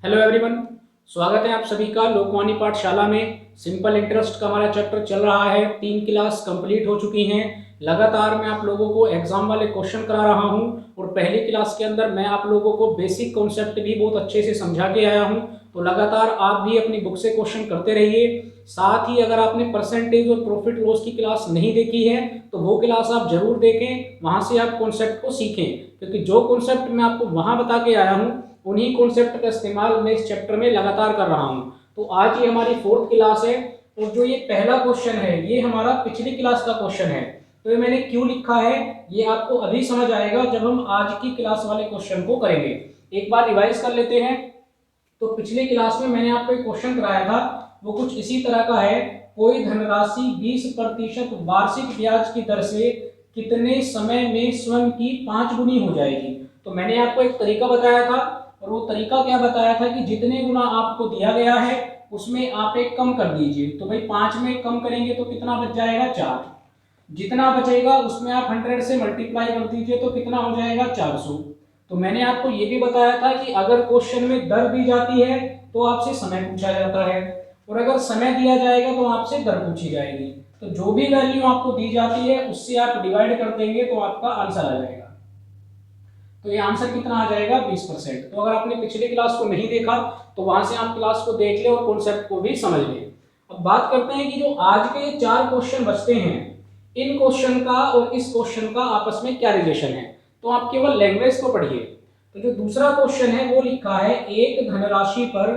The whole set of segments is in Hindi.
हेलो एवरीवन, स्वागत है आप सभी का लोकवाणी पाठशाला में। सिंपल इंटरेस्ट का हमारा चैप्टर चल रहा है। 3 क्लास कंप्लीट हो चुकी हैं। लगातार मैं आप लोगों को एग्जाम वाले क्वेश्चन करा रहा हूं और पहली क्लास के अंदर मैं आप लोगों को बेसिक कॉन्सेप्ट भी बहुत अच्छे से समझा के आया हूं। तो लगातार आप भी अपनी बुक से क्वेश्चन करते रहिए। साथ ही अगर आपने परसेंटेज और प्रॉफिट लॉस की क्लास नहीं देखी है तो वो क्लास आप जरूर देखें, वहां से आप कॉन्सेप्ट को सीखें, क्योंकि जो कॉन्सेप्ट मैं आपको वहां बता के आया हूँ उन्हीं कॉन्सेप्ट का इस्तेमाल मैं इस चैप्टर में लगातार कर रहा हूं। तो आज ये हमारी 4th क्लास है और जो ये पहला क्वेश्चन है ये हमारा पिछली क्लास का क्वेश्चन है। तो ये मैंने क्यों लिखा है ये आपको अभी समझ आएगा जब हम आज की क्लास वाले क्वेश्चन को करेंगे। एक बार रिवाइज कर लेते हैं। तो पिछली क्लास में मैंने आपको एक क्वेश्चन कराया था, वो कुछ इसी तरह का है। कोई धनराशि 20% वार्षिक ब्याज की दर से कितने समय में स्वयं की 5 गुनी हो जाएगी। तो मैंने आपको एक तरीका बताया था और वो तरीका क्या बताया था कि जितने गुना आपको दिया गया है उसमें आप एक कम कर दीजिए। तो भाई 5 में कम करेंगे तो कितना बच जाएगा, 4। जितना बचेगा उसमें आप 100 से मल्टीप्लाई कर दीजिए तो कितना हो जाएगा, 400। तो मैंने आपको ये भी बताया था कि अगर क्वेश्चन में दर दी जाती है तो आपसे समय पूछा जाता है और अगर समय दिया जाएगा तो आपसे दर पूछी जाएगी। तो जो भी वैल्यू आपको दी जाती है उससे आप डिवाइड कर देंगे तो आपका आंसर आ जाएगा। तो ये आंसर कितना आ जाएगा, 20%। तो अगर आपने पिछली क्लास को नहीं देखा तो वहां से आप क्लास को देख ले और कॉन्सेप्ट को भी समझ ले। अब बात करते हैं कि जो आज के 4 क्वेश्चन बचते हैं इन क्वेश्चन का और इस क्वेश्चन का आपस में क्या रिलेशन है। तो आप केवल लैंग्वेज को पढ़िए। तो जो दूसरा क्वेश्चन है वो लिखा है, एक धनराशि पर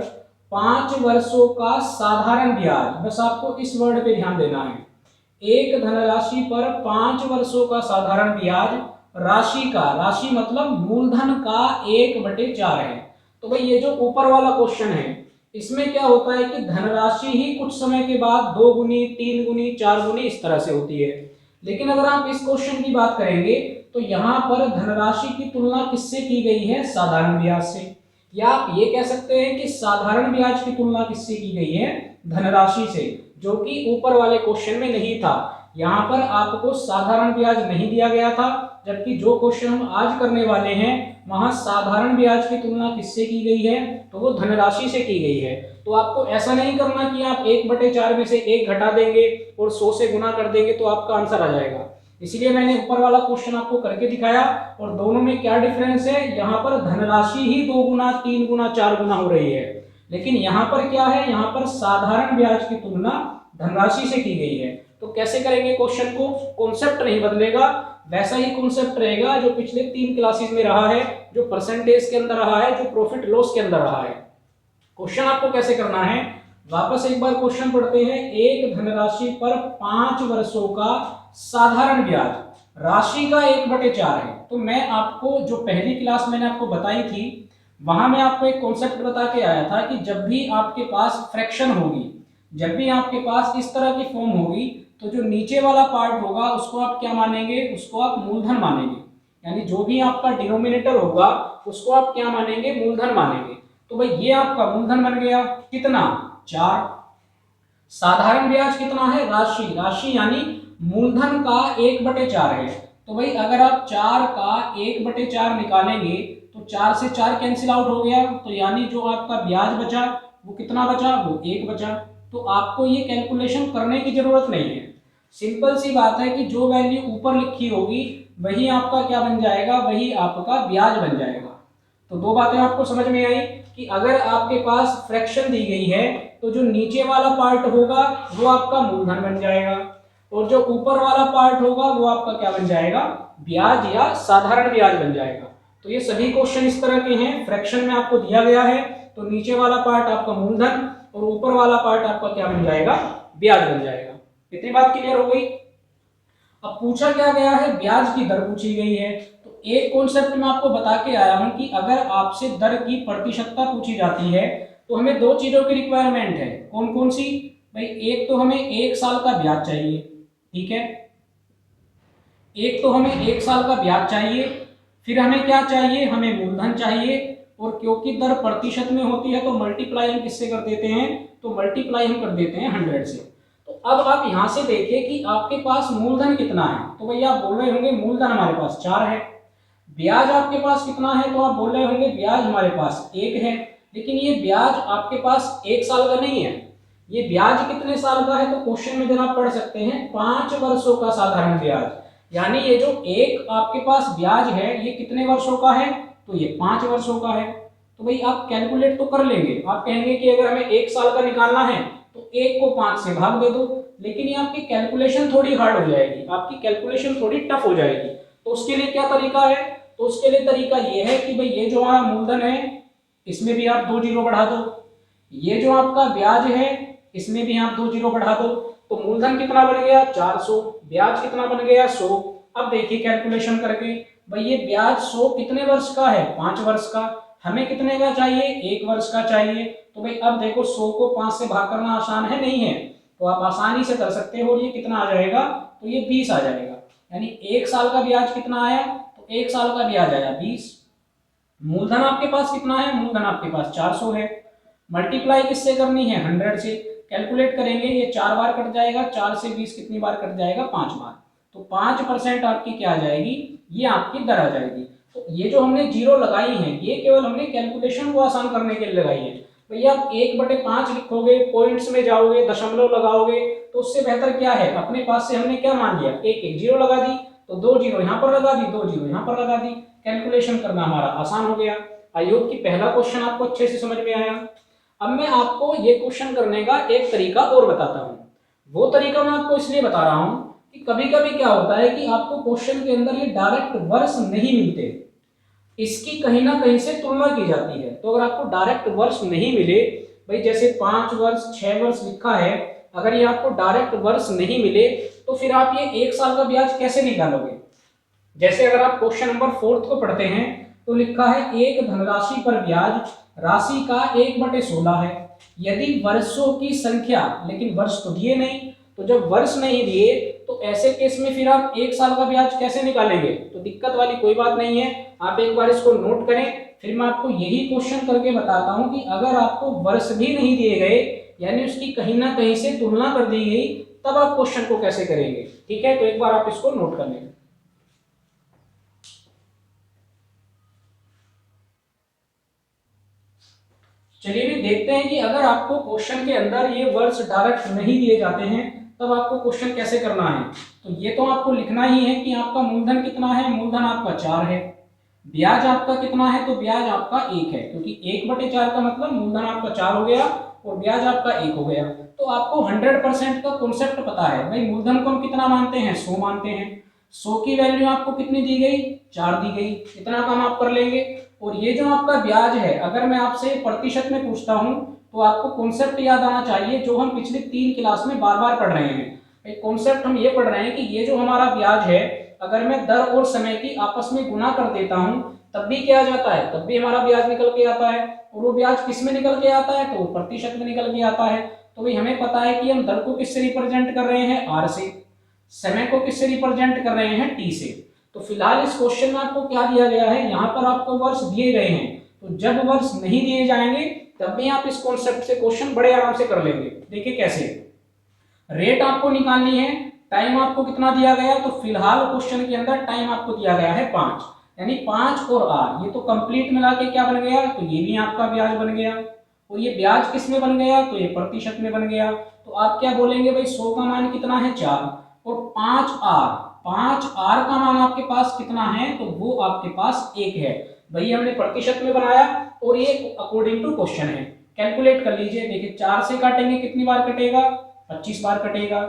5 वर्षों का साधारण ब्याज। बस आपको इस वर्ड पे ध्यान देना है। एक धनराशि पर 5 वर्षों का साधारण ब्याज, राशि का, राशि मतलब मूलधन का 1/4 है। तो भाई ये जो ऊपर वाला क्वेश्चन है इसमें क्या होता है कि धनराशि ही कुछ समय के बाद 2 गुनी, 3 गुनी, 4 गुनी इस तरह से होती है। लेकिन अगर आप इस क्वेश्चन की बात करेंगे तो यहाँ पर धनराशि की तुलना किससे की गई है, साधारण ब्याज से। या आप ये कह सकते हैं कि साधारण ब्याज की तुलना किससे की गई है, धनराशि से, जो कि ऊपर वाले क्वेश्चन में नहीं था। यहाँ पर आपको साधारण ब्याज नहीं दिया गया था, जबकि जो क्वेश्चन हम आज करने वाले हैं वहां साधारण ब्याज की तुलना किससे की गई है, तो वो धनराशि से की गई है। तो आपको ऐसा नहीं करना कि आप 1/4 में से 1 घटा देंगे और 100 से गुना कर देंगे तो आपका आंसर आ जाएगा। इसीलिए मैंने ऊपर वाला क्वेश्चन आपको करके दिखाया। और दोनों में क्या डिफरेंस है, यहाँ पर धनराशि ही 2 गुना, 3 गुना, 4 गुना हो रही है, लेकिन यहाँ पर क्या है, यहाँ पर साधारण ब्याज की तुलना धनराशि से की गई है। तो कैसे करेंगे क्वेश्चन को, कॉन्सेप्ट नहीं बदलेगा, वैसा ही कॉन्सेप्ट रहेगा जो पिछले 3 क्लासेस में रहा है, जो परसेंटेज के अंदर रहा है, जो प्रॉफिट लॉस के अंदर रहा है। क्वेश्चन आपको कैसे करना है, वापस एक बार क्वेश्चन पढ़ते हैं। एक धनराशि पर 5 वर्षों का साधारण ब्याज, राशि का 1/4 है। तो मैं आपको जो पहली क्लास मैंने आपको बताई थी वहां मैं आपको एक कॉन्सेप्ट बता के आया था कि जब भी आपके पास फ्रैक्शन होगी, जब भी आपके पास इस तरह की फॉर्म होगी तो जो नीचे वाला पार्ट होगा उसको आप क्या मानेंगे, उसको आप मूलधन मानेंगे। यानी जो भी आपका डिनोमिनेटर होगा उसको आप क्या मानेंगे, मूलधन मानेंगे। तो भाई ये आपका मूलधन बन गया, कितना, 4। साधारण ब्याज कितना है, राशि, राशि यानी मूलधन का 1/4 है। तो भाई अगर आप 4 का 1/4 निकालेंगे तो 4 से 4 कैंसिल आउट हो गया, तो यानी जो आपका ब्याज बचा वो कितना बचा, वो 1 बचा। तो आपको ये कैलकुलेशन करने की जरूरत नहीं है। सिंपल सी बात है कि जो वैल्यू ऊपर लिखी होगी वही आपका क्या बन जाएगा, वही आपका ब्याज बन जाएगा। तो 2 बातें आपको समझ में आई कि अगर आपके पास फ्रैक्शन दी गई है तो जो नीचे वाला पार्ट होगा वो आपका मूलधन बन जाएगा और जो ऊपर वाला पार्ट होगा वो आपका क्या बन जाएगा, ब्याज या साधारण ब्याज बन जाएगा। तो ये सभी क्वेश्चन इस तरह के हैं। फ्रैक्शन में आपको दिया गया है तो नीचे वाला पार्ट आपका मूलधन और ऊपर वाला पार्ट आपका क्या बन जाएगा, ब्याज बन जाएगा। इतनी बात क्लियर हो गई। अब पूछा क्या गया है, ब्याज की दर पूछी गई है। तो एक कॉन्सेप्ट मैं आपको बता के आया हूं कि अगर आपसे दर की प्रतिशतता पूछी जाती है तो हमें 2 चीजों की रिक्वायरमेंट है। कौन कौन सी, भाई एक तो हमें 1 साल का ब्याज चाहिए, ठीक है, एक तो हमें 1 साल का ब्याज चाहिए। फिर हमें क्या चाहिए, हमें मूलधन चाहिए। और क्योंकि दर प्रतिशत में होती है तो मल्टीप्लाई हम किससे कर देते हैं, तो मल्टीप्लाई हम कर देते हैं 100 से। तो अब आप यहां से देखिए कि आपके पास मूलधन कितना है। तो भैया आप बोल रहे होंगे मूलधन हमारे पास 4 है। ब्याज आपके पास कितना है, तो आप बोल रहे होंगे ब्याज हमारे पास 1 है। लेकिन ये ब्याज आपके पास 1 साल का नहीं है, ये ब्याज कितने साल का है, तो क्वेश्चन में जरा पढ़ सकते हैं 5 वर्षों का साधारण ब्याज। यानी ये जो एक आपके पास ब्याज है ये कितने वर्षों का है, तो ये 5 वर्षों का है। तो भाई आप कैलकुलेट तो कर लेंगे, आप कहेंगे कि अगर हमें 1 साल का निकालना है तो 1 को 5 से भाग दे दो, लेकिन ये आपकी कैलकुलेशन थोड़ी हार्ड हो जाएगी, आपकी कैलकुलेशन थोड़ी टफ हो जाएगी। तो उसके लिए क्या तरीका है, तो उसके लिए तरीका ये है कि भाई ये जो हमारा मूलधन है इसमें भी आप 2 जीरो बढ़ा दो, ये जो आपका ब्याज है इसमें भी आप 2 जीरो बढ़ा दो, तो मूलधन कितना बन गया 400, ब्याज कितना बन गया 100। अब देखिए कैलकुलेशन करके, भाई ये ब्याज 100 कितने वर्ष का है, 5 वर्ष का, हमें कितने का चाहिए, 1 वर्ष का चाहिए। तो भाई अब देखो 100 को 5 से भाग करना आसान है, नहीं है, तो आप आसानी से कर सकते हो। ये कितना आ जाएगा, तो ये 20 आ जाएगा। यानी 1 साल का ब्याज कितना आया, तो 1 साल का ब्याज आया 20। मूलधन आपके पास कितना है, मूलधन आपके पास 400 है, मल्टीप्लाई किससे करनी है, 100 से। कैलकुलेट करेंगे, ये 4 बार कट जाएगा, 4 से 20 कितनी बार कट जाएगा, 5 बार। तो 5% आपकी क्या आ जाएगी, ये आपकी दर आ जाएगी। तो ये जो हमने जीरो लगाई है ये केवल हमने कैलकुलेशन को आसान करने के लिए लगाई है। भैया आप 1/5 लिखोगे, पॉइंट्स में जाओगे, दशमलव लगाओगे, तो उससे बेहतर क्या है, अपने पास से हमने क्या मान लिया, एक जीरो लगा दी, तो 2 जीरो यहाँ पर लगा दी, 2 जीरो यहाँ पर लगा दी, कैलकुलेशन करना हमारा आसान हो गया। आई होप कि पहला क्वेश्चन आपको अच्छे से समझ में आया। अब मैं आपको ये क्वेश्चन करने का एक तरीका और बताता हूँ। वो तरीका मैं आपको इसलिए बता रहा हूँ कि कभी कभी क्या होता है कि आपको क्वेश्चन के अंदर ये डायरेक्ट वर्ष नहीं मिलते, इसकी कहीं ना कहीं से तुलना की जाती है। तो अगर आपको डायरेक्ट वर्ष नहीं मिले, भाई जैसे 5 वर्ष 6 वर्ष लिखा है, अगर ये आपको डायरेक्ट वर्ष नहीं मिले तो फिर आप ये 1 साल का ब्याज कैसे निकालोगे। जैसे अगर आप क्वेश्चन नंबर 4 को पढ़ते हैं तो लिखा है एक धनराशि पर ब्याज राशि का 1/16 है यदि वर्षों की संख्या, लेकिन वर्ष तो दिए नहीं, तो जब वर्ष नहीं दिए तो ऐसे केस में फिर आप 1 साल का ब्याज कैसे निकालेंगे। तो दिक्कत वाली कोई बात नहीं है, आप एक बार इसको नोट करें, फिर मैं आपको यही क्वेश्चन करके बताता हूं कि अगर आपको वर्ष भी नहीं दिए गए, यानी उसकी कहीं ना कहीं से तुलना कर दी गई, तब आप क्वेश्चन को कैसे करेंगे। ठीक है, तो एक बार आप इसको नोट कर लें। चलिए भी देखते हैं कि अगर आपको क्वेश्चन के अंदर ये वर्ड्स डायरेक्ट नहीं दिए जाते हैं तब आपको क्वेश्चन कैसे करना है। तो ये तो आपको लिखना ही है कि आपका मूलधन कितना है, मूलधन आपका 4 है, ब्याज आपका कितना है, तो ब्याज आपका 1 है, क्योंकि 1/4 का मतलब मूलधन आपका 4 हो गया और ब्याज आपका 1 हो गया। तो आपको 100% का कॉन्सेप्ट पता है, भाई मूलधन को हम कितना मानते हैं, 100 मानते हैं, 100 की वैल्यू आपको कितनी दी गई, 4 दी गई, इतना काम आप कर लेंगे। और ये जो आपका ब्याज है, अगर मैं आपसे प्रतिशत में पूछता हूं तो आपको कॉन्सेप्ट याद आना चाहिए जो हम पिछले 3 क्लास में बार बार पढ़ रहे हैं। एक कॉन्सेप्ट हम ये पढ़ रहे हैं कि ये जो हमारा ब्याज है, अगर मैं दर और समय की आपस में गुना कर देता हूं तब भी क्या आ जाता है, तब भी हमारा ब्याज निकल के आता है। और वो ब्याज किस में निकल के आता है, तो वो प्रतिशत में निकल के आता है। तो भाई हमें पता है कि हम दर को किससे रिप्रेजेंट कर रहे हैं, आर से, समय को किससे रिप्रेजेंट कर रहे हैं, टी से। तो फिलहाल इस क्वेश्चन में आपको क्या दिया गया है, यहाँ पर आपको वर्ष दिए गए हैं, तो जब वर्ष नहीं दिए जाएंगे तब भी आप इस कॉन्सेप्ट से क्वेश्चन बड़े आराम से कर लेंगे। देखिए कैसे, रेट आपको निकालनी है, टाइम आपको कितना दिया गया, तो फिलहाल क्वेश्चन के अंदर टाइम आपको दिया गया है 5, यानी 5 और आर, ये तो कंप्लीट मिला के क्या बन गया, तो ये भी आपका ब्याज बन गया। और ये ब्याज किस में बन गया, तो ये प्रतिशत में बन गया। तो आप क्या बोलेंगे, भाई 100 का मान कितना है, 4, और 5 आर का मान आपके पास कितना है, तो वो आपके पास 1 है। भाई हमने प्रतिशत में बनाया और ये अकॉर्डिंग टू क्वेश्चन है। कैलकुलेट कर लीजिए, देखिए 4 से काटेंगे कितनी बार कटेगा, 25 बार कटेगा।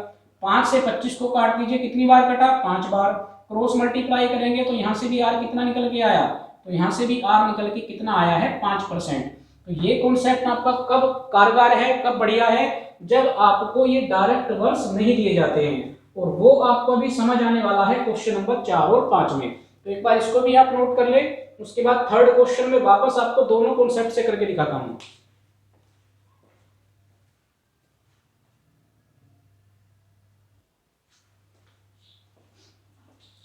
5 से 25 को काट दीजिए, कितनी बार कटा, 5 बार। क्रॉस मल्टीप्लाई करेंगे तो यहाँ से भी आर कितना निकल के आया, तो यहाँ से भी आर निकल के कितना आया है, 5%। तो ये कॉन्सेप्ट आपका कब कारगर है, कब बढ़िया है, जब आपको ये डायरेक्ट वर्ष नहीं दिए जाते हैं, और वो आपको अभी समझ आने वाला है क्वेश्चन नंबर 4 और 5 में। तो एक बार इसको भी आप नोट कर ले। उसके बाद थर्ड क्वेश्चन में वापस आपको दोनों कॉन्सेप्ट से करके दिखाता हूं।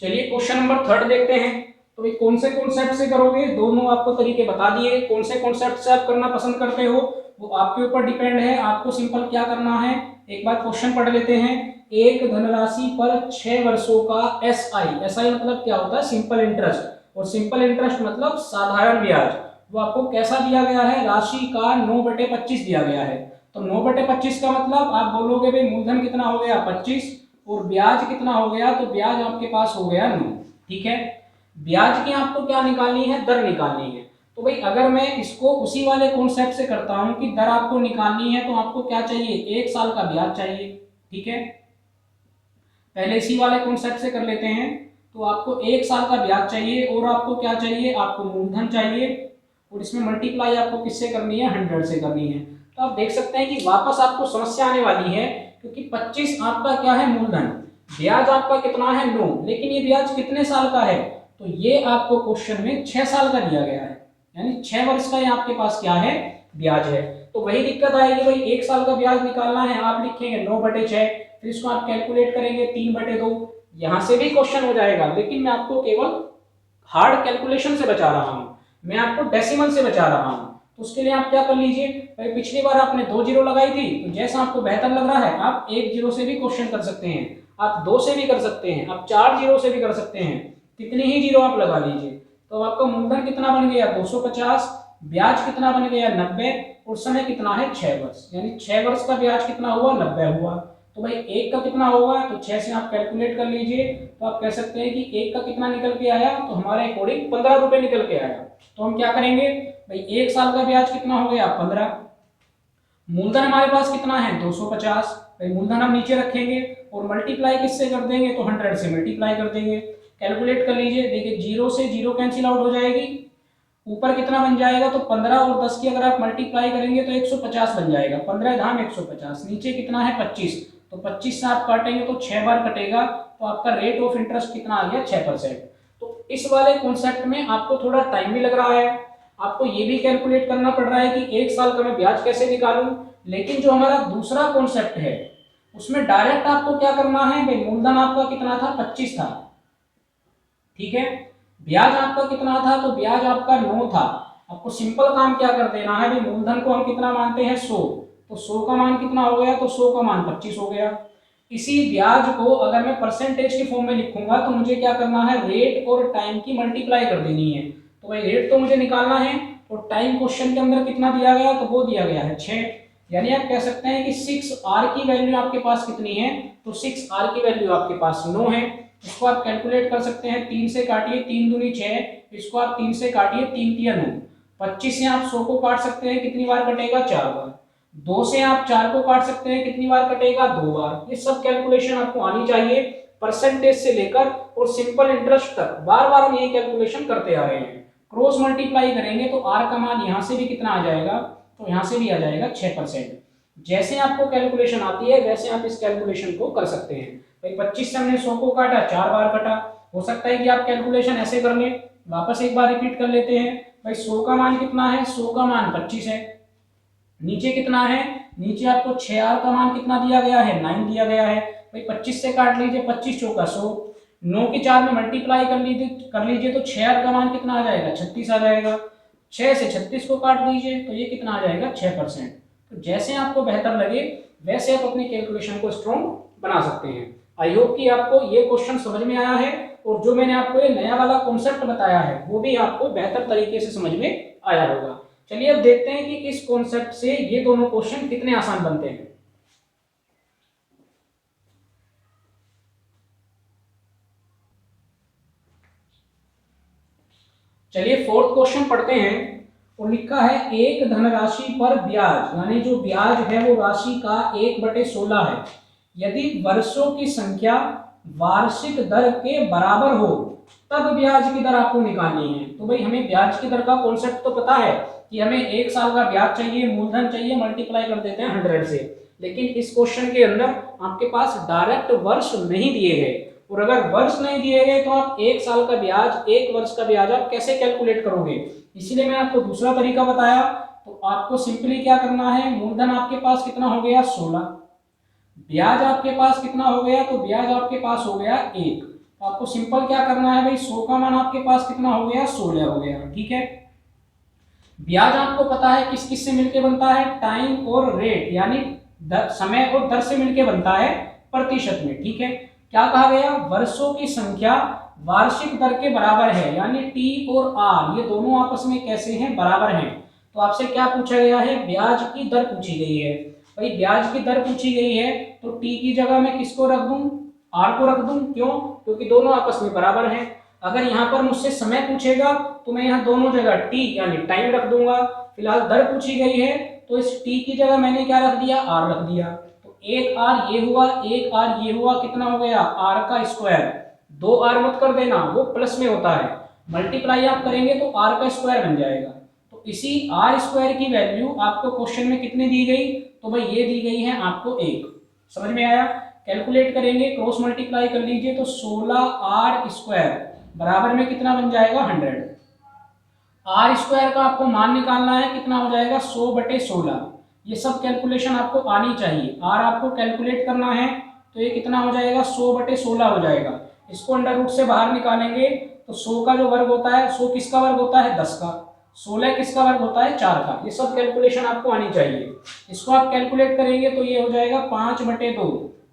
चलिए क्वेश्चन नंबर 3 देखते हैं। तो ये कौन से कॉन्सेप्ट से करोगे, दोनों आपको तरीके बता दिए, कौन से कॉन्सेप्ट से आप करना पसंद करते हो वो आपके ऊपर डिपेंड है। आपको सिंपल क्या करना है, एक बार क्वेश्चन पढ़ लेते हैं। एक धनराशि पर 6 वर्षों का एसआई, एसआई मतलब क्या होता है, सिंपल इंटरेस्ट, और सिंपल इंटरेस्ट मतलब साधारण ब्याज, वो आपको कैसा दिया गया है, राशि का 9/25 दिया गया है। तो 9/25 का मतलब आप बोलोगे भाई मूलधन कितना हो गया 25 और ब्याज कितना हो गया, तो ब्याज आपके पास हो गया 9। ठीक है, ब्याज की आपको क्या निकालनी है, दर निकालनी है। तो भाई अगर मैं इसको उसी वाले कॉन्सेप्ट से करता हूं कि दर आपको निकालनी है, तो आपको क्या चाहिए, 1 साल का ब्याज चाहिए। ठीक है, पहले इसी वाले कॉन्सेप्ट से कर लेते हैं। तो आपको 1 साल का ब्याज चाहिए और आपको क्या चाहिए, आपको मूलधन चाहिए, और इसमें मल्टीप्लाई आपको किससे करनी है, 100 से करनी है। तो आप देख सकते हैं कि वापस आपको समस्या आने वाली है, क्योंकि 25 आपका क्या है, मूलधन, ब्याज आपका कितना है 9, लेकिन ये ब्याज कितने साल का है, तो ये आपको क्वेश्चन में 6 साल का दिया गया है, यानी 6 वर्ष का ये आपके पास क्या है, ब्याज है। तो वही दिक्कत आएगी भाई, 1 साल का ब्याज निकालना है, आप लिखेंगे 9/6, फिर इसको आप कैलकुलेट करेंगे 3/2, यहां से भी क्वेश्चन हो जाएगा, लेकिन मैं आपको केवल हार्ड कैलकुलेशन से बचा रहा हूं, मैं आपको डेसिमल से बचा रहा हूं। तो उसके लिए आप क्या कर लीजिए, भाई पिछली बार आपने 2 जीरो लगाई थी, तो जैसा आपको बेहतर लग रहा है आप 1 जीरो से भी क्वेश्चन कर सकते हैं, आप 2 से भी कर सकते हैं, आप 4 जीरो से भी कर सकते हैं, कितनी ही जीरो आप लगा लीजिए। तो आपका मूलधन कितना बन गया 250, ब्याज कितना बन गया 90, और समय कितना है 6 वर्ष, यानी 6 वर्ष का ब्याज कितना हुआ 90 हुआ। तो भाई 1 का कितना होगा, तो 6 से आप कैलकुलेट कर लीजिए, तो आप कह सकते हैं कि 1 का कितना निकल के आया, तो हमारे अकॉर्डिंग 15 रुपए निकल के आया। तो हम क्या करेंगे भाई, 1 साल का ब्याज कितना हो गया 15, मूलधन हमारे पास कितना है 250, भाई मूलधन हम नीचे रखेंगे और मल्टीप्लाई किससे कर देंगे, तो 100 से मल्टीप्लाई कर देंगे। कैलकुलेट कर लीजिए, देखिए जीरो से जीरो कैंसिल आउट हो जाएगी, ऊपर कितना बन जाएगा, तो 15 और 10 की अगर आप मल्टीप्लाई करेंगे तो 150 बन जाएगा, 15 धाम 150, नीचे कितना है 25, तो 25 से आप काटेंगे तो 6 बार कटेगा, तो आपका रेट ऑफ इंटरेस्ट कितना आ गया 6%। तो इस वाले कॉन्सेप्ट में आपको थोड़ा टाइम भी लग रहा है, आपको ये भी कैलकुलेट करना पड़ रहा है कि 1 साल का मैं ब्याज कैसे निकालूं, लेकिन जो हमारा दूसरा कॉन्सेप्ट है उसमें डायरेक्ट आपको क्या करना है, भाई मूलधन आपका कितना था 25 था, ठीक है, ब्याज आपका कितना था, तो ब्याज आपका 9 था। आपको सिंपल काम क्या कर देना है, भाई मूलधन को हम कितना मानते हैं 100, तो 100 का मान कितना हो गया, तो 100 का मान 25 हो गया। इसी ब्याज को अगर मैं परसेंटेज के फॉर्म में लिखूंगा तो मुझे क्या करना है, रेट और टाइम की मल्टीप्लाई कर देनी है। तो भाई रेट तो मुझे निकालना है, और टाइम क्वेश्चन के अंदर कितना दिया गया, तो वो दिया गया है 6, यानी आप कह सकते हैं कि 6r की वैल्यू आपके पास कितनी है, तो 6r की वैल्यू आपके पास 9 है। इसको आप कैलकुलेट कर सकते हैं, 3 से काटिए, 3 दूनी 6, इसको आप 3 से काटिए, 3 तिया 9, 25 से आप 100 को काट सकते हैं, कितनी बार कटेगा 4 बार, 2 से आप 4 को काट सकते हैं, कितनी बार कटेगा 2 बार। ये सब कैलकुलेशन आपको आनी चाहिए, परसेंटेज से लेकर और सिंपल इंटरेस्ट तक बार बार हम ये कैलकुलेशन करते आ रहे हैं। क्रॉस मल्टीप्लाई करेंगे तो r का मान यहाँ से भी कितना आ जाएगा, तो यहाँ से भी आ जाएगा 6%। जैसे आपको कैलकुलेशन आती है वैसे आप इस कैलकुलेशन को कर सकते हैं। भाई 25 से हमने 100 को काटा, 4 बार कटा, हो सकता है कि आप कैलकुलेशन ऐसे कर लें। वापस एक बार रिपीट कर लेते हैं, भाई 100 का मान कितना है, 100 का मान 25 है, नीचे कितना है, नीचे आपको 6r का मान कितना दिया गया है 9 दिया गया है। भाई 25 से काट लीजिए, 25 चौका 100, 9 की 4 में मल्टीप्लाई कर लीजिए तो 6r का मान कितना आ जाएगा 36 आ जाएगा। 6 से 36 को काट दीजिए तो ये कितना आ जाएगा 6%। तो जैसे आपको बेहतर लगे वैसे आप अपनी कैलकुलेशन को स्ट्रॉन्ग बना सकते हैं। आई होप कि आपको ये क्वेश्चन समझ में आया है, और जो मैंने आपको ये नया वाला कॉन्सेप्ट बताया है वो भी आपको बेहतर तरीके से समझ में आया होगा। चलिए अब देखते हैं कि इस कॉन्सेप्ट से ये दोनों क्वेश्चन कितने आसान बनते हैं। चलिए फोर्थ क्वेश्चन पढ़ते हैं, और लिखा है एक धनराशि पर ब्याज, यानी जो ब्याज है वो राशि का 1/16 है, यदि वर्षों की संख्या वार्षिक दर के बराबर हो तब ब्याज की दर आपको निकालनी है। तो भाई हमें ब्याज की दर का कॉन्सेप्ट तो पता है कि हमें 1 साल का ब्याज चाहिए, मूलधन चाहिए, मल्टीप्लाई कर देते हैं 100 से, लेकिन इस क्वेश्चन के अंदर आपके पास डायरेक्ट वर्ष नहीं दिए गए, और अगर वर्ष नहीं दिए गए तो आप 1 साल का ब्याज, 1 वर्ष का ब्याज आप कैसे कैलकुलेट करोगे। इसीलिए मैंने आपको दूसरा तरीका बताया। तो आपको सिंपली क्या करना है, मूलधन आपके पास कितना हो गया 16, ब्याज आपके पास कितना हो गया, तो ब्याज आपके पास हो गया 1। तो आपको सिंपल क्या करना है भाई, 100 का मान आपके पास कितना हो गया 16 हो गया, ठीक है। ब्याज आपको पता है किस किस से मिलके बनता है, टाइम और रेट, यानी समय और दर से मिलके बनता है प्रतिशत में, ठीक है। क्या कहा गया, वर्षों की संख्या वार्षिक दर के बराबर है, यानी टी और आर ये दोनों आपस में कैसे हैं, बराबर हैं। तो आपसे क्या पूछा गया है, ब्याज की दर पूछी गई है। भाई ब्याज की दर पूछी गई है तो टी की जगह मैं किसको रख दूं, आर को रख दूं। क्यों, क्योंकि दोनों आपस में बराबर हैं। अगर यहाँ पर मुझसे समय पूछेगा तो मैं यहाँ दोनों जगह टी यानी टाइम रख दूंगा। फिलहाल दर पूछी गई है तो इस टी की जगह मैंने क्या रख दिया, आर रख दिया। तो एक आर ये हुआ, एक आर ये हुआ, कितना हो गया, आर का स्क्वायर। दो आर मत कर देना, वो प्लस में होता है, मल्टीप्लाई आप करेंगे तो आर का स्क्वायर बन जाएगा। तो इसी आर स्क्वायर की वैल्यू आपको क्वेश्चन में कितनी दी गई, तो भाई ये दी गई है आपको 1। समझ में आया। कैलकुलेट करेंगे, क्रॉस मल्टीप्लाई कर लीजिए तो 16 आर स्क्वायर बराबर में कितना बन जाएगा, 100। आर स्क्वायर का आपको मान निकालना है, कितना हो जाएगा, 100/16। ये सब कैलकुलेशन आपको आनी चाहिए। आर आपको कैलकुलेट करना है तो ये कितना हो जाएगा, 100/16 हो जाएगा। इसको अंडर रूट से बाहर निकालेंगे तो 100 का जो वर्ग होता है, 100 किसका वर्ग होता है, 10 का। 16 किसका वर्ग होता है, 4 का। ये सब कैलकुलेशन आपको आनी चाहिए। इसको आप कैलकुलेट करेंगे तो ये हो जाएगा 5/2,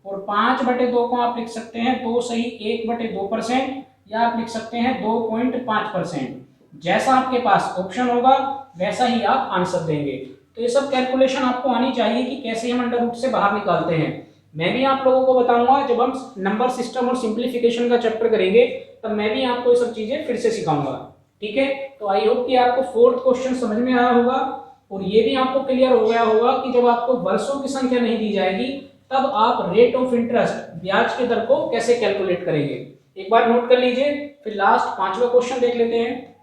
और 5/2 को आप लिख सकते हैं 2 सही 1/2%, या आप लिख सकते हैं 2.5%। जैसा आपके पास ऑप्शन होगा वैसा ही आप आंसर देंगे। तो ये सब कैलकुलेशन आपको आनी चाहिए कि कैसे हम अंडर रूट से बाहर निकालते हैं। मैं भी आप लोगों को बताऊंगा, जब हम नंबर सिस्टम और सिंप्लीफिकेशन का चैप्टर करेंगे तब मैं भी आपको ये सब चीजें फिर से सिखाऊंगा। ठीक है, तो आई होप कि आपको फोर्थ क्वेश्चन समझ में आया होगा, और ये भी आपको क्लियर हो गया होगा कि जब आपको वर्षों की संख्या नहीं दी जाएगी तब आप रेट ऑफ इंटरेस्ट, ब्याज के दर को कैसे कैलकुलेट करेंगे। एक बार नोट कर लीजिए, फिर लास्ट 5वां क्वेश्चन देख लेते हैं।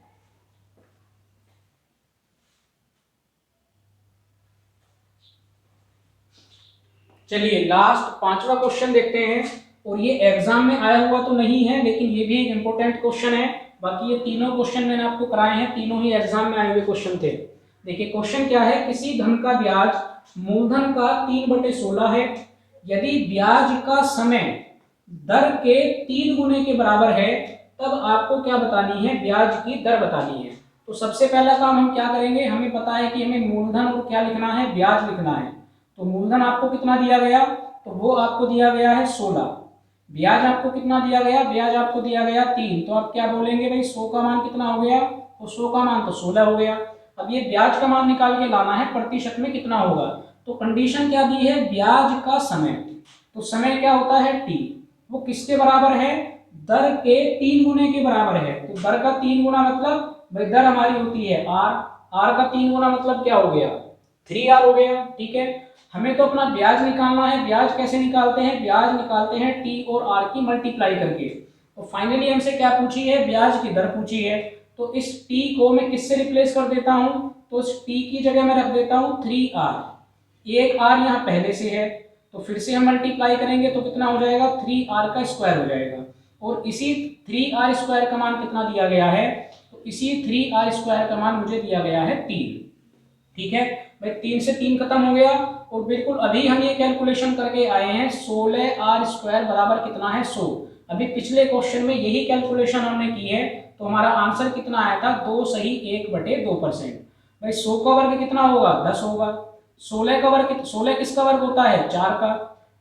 चलिए लास्ट 5वां क्वेश्चन देखते हैं, और ये एग्जाम में आया हुआ तो नहीं है लेकिन ये भी एक इंपॉर्टेंट क्वेश्चन है। बाकी ये तीनों क्वेश्चन मैंने आपको कराए हैं, तीनों ही एग्जाम में आए हुए क्वेश्चन थे। देखिए क्वेश्चन क्या है, किसी धन का ब्याज मूलधन का 3/16 है, यदि ब्याज का समय दर के 3 गुने के बराबर है तब आपको क्या बतानी है, ब्याज की दर बतानी है। तो सबसे पहला काम हम क्या करेंगे, हमें पता है कि हमें मूलधन और क्या लिखना है, ब्याज लिखना है। तो मूलधन आपको कितना दिया गया, तो वो आपको दिया गया है 16। ब्याज आपको कितना दिया गया, ब्याज आपको दिया गया 3। तो आप क्या बोलेंगे भाई, 100 का मान कितना हो गया, तो 100 का मान तो 16 हो गया। अब ये ब्याज का मान निकाल के लाना है, प्रतिशत में कितना होगा। तो कंडीशन क्या दी है, ब्याज का समय, तो समय क्या होता है टी, वो किसके बराबर है, दर के 3 गुने के बराबर है। तो दर का 3 गुना मतलब भाई दर हमारी होती है आर, आर का 3 गुना मतलब क्या हो गया, 3R हो गया। ठीक है, हमें तो अपना ब्याज निकालना है। ब्याज कैसे निकालते हैं, ब्याज निकालते हैं टी और आर की मल्टीप्लाई करके। तो फाइनली हमसे क्या पूछी है, ब्याज की दर पूछी है। तो इस टी को मैं किससे रिप्लेस कर देता हूं, तो इस टी की जगह मैं रख देता हूं 3R। एक आर यहाँ पहले से है तो फिर से हम मल्टीप्लाई करेंगे तो कितना हो जाएगा, 3R का स्क्वायर हो जाएगा। और इसी 3R स्क्वायर का मान कितना दिया गया है, तो इसी 3R स्क्वायर का मान मुझे दिया गया है 3। ठीक है भाई, 3 से 3 खत्म हो गया, और बिल्कुल अभी हम ये कैलकुलेशन करके आए हैं 16R स्क्वायर बराबर कितना है, 100। अभी पिछले क्वेश्चन में यही कैलकुलेशन हमने की है, तो हमारा आंसर कितना आया था, 2 सही 1/2%। भाई 100 का वर्ग कितना होगा, 10 होगा। 16 का वर्ग, 16 किसका वर्ग होता है, 4 का।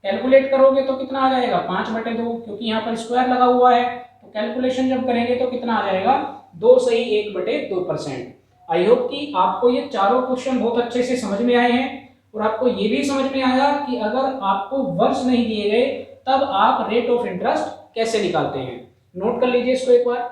कैलकुलेट करोगे तो कितना आ जाएगा, 5/2, क्योंकि यहाँ पर स्क्वायर लगा हुआ है। तो कैलकुलेशन जब करेंगे तो कितना आ जाएगा, 2 सही 1/2%। आई होप कि आपको ये चारों क्वेश्चन बहुत अच्छे से समझ में आए हैं, और आपको ये भी समझ में आया कि अगर आपको वर्ष नहीं दिए गए तब आप रेट ऑफ इंटरेस्ट कैसे निकालते हैं। नोट कर लीजिए इसको एक बार।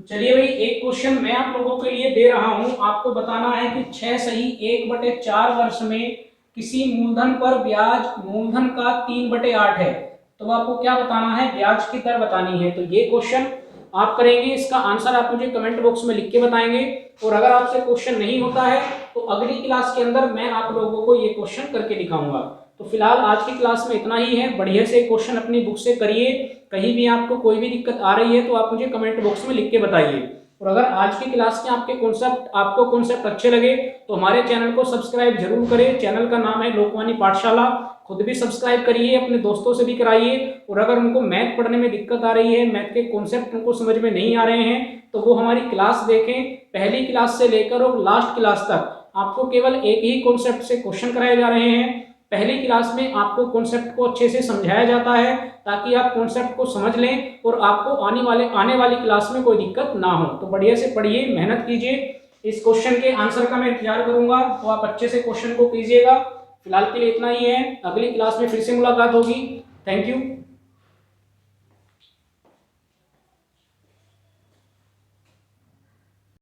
चलिए भाई, एक क्वेश्चन मैं आप लोगों के लिए दे रहा हूं, आपको बताना है कि 6 सही 1/4 वर्ष में किसी मूलधन पर ब्याज मूलधन का 3/8 है, तो आपको क्या बताना है, ब्याज की दर बतानी है। तो ये क्वेश्चन आप करेंगे, इसका आंसर आप मुझे कमेंट बॉक्स में लिख के बताएंगे। और अगर आपसे क्वेश्चन नहीं होता है तो अगली क्लास के अंदर मैं आप लोगों को ये क्वेश्चन करके दिखाऊंगा। तो फिलहाल आज की क्लास में इतना ही है। बढ़िया से क्वेश्चन अपनी बुक से करिए। कहीं भी आपको कोई भी दिक्कत आ रही है तो आप मुझे कमेंट बॉक्स में लिख के बताइए। और अगर आज की क्लास के आपको कॉन्सेप्ट अच्छे लगे तो हमारे चैनल को सब्सक्राइब जरूर करें। चैनल का नाम है लोकवानी पाठशाला। खुद भी सब्सक्राइब करिए, अपने दोस्तों से भी कराइए। और अगर उनको मैथ पढ़ने में दिक्कत आ रही है, मैथ के कॉन्सेप्ट उनको समझ में नहीं आ रहे हैं, तो वो हमारी क्लास देखें। पहली क्लास से लेकर और लास्ट क्लास तक आपको केवल एक ही कॉन्सेप्ट से क्वेश्चन कराए जा रहे हैं। पहली क्लास में आपको कॉन्सेप्ट को अच्छे से समझाया जाता है ताकि आप कॉन्सेप्ट को समझ लें और आपको आने वाली क्लास में कोई दिक्कत ना हो। तो बढ़िया से पढ़िए, मेहनत कीजिए। इस क्वेश्चन के आंसर का मैं इंतजार करूंगा, तो आप अच्छे से क्वेश्चन को कीजिएगा। फिलहाल के लिए इतना ही है, अगली क्लास में फिर से मुलाकात होगी। Thank you.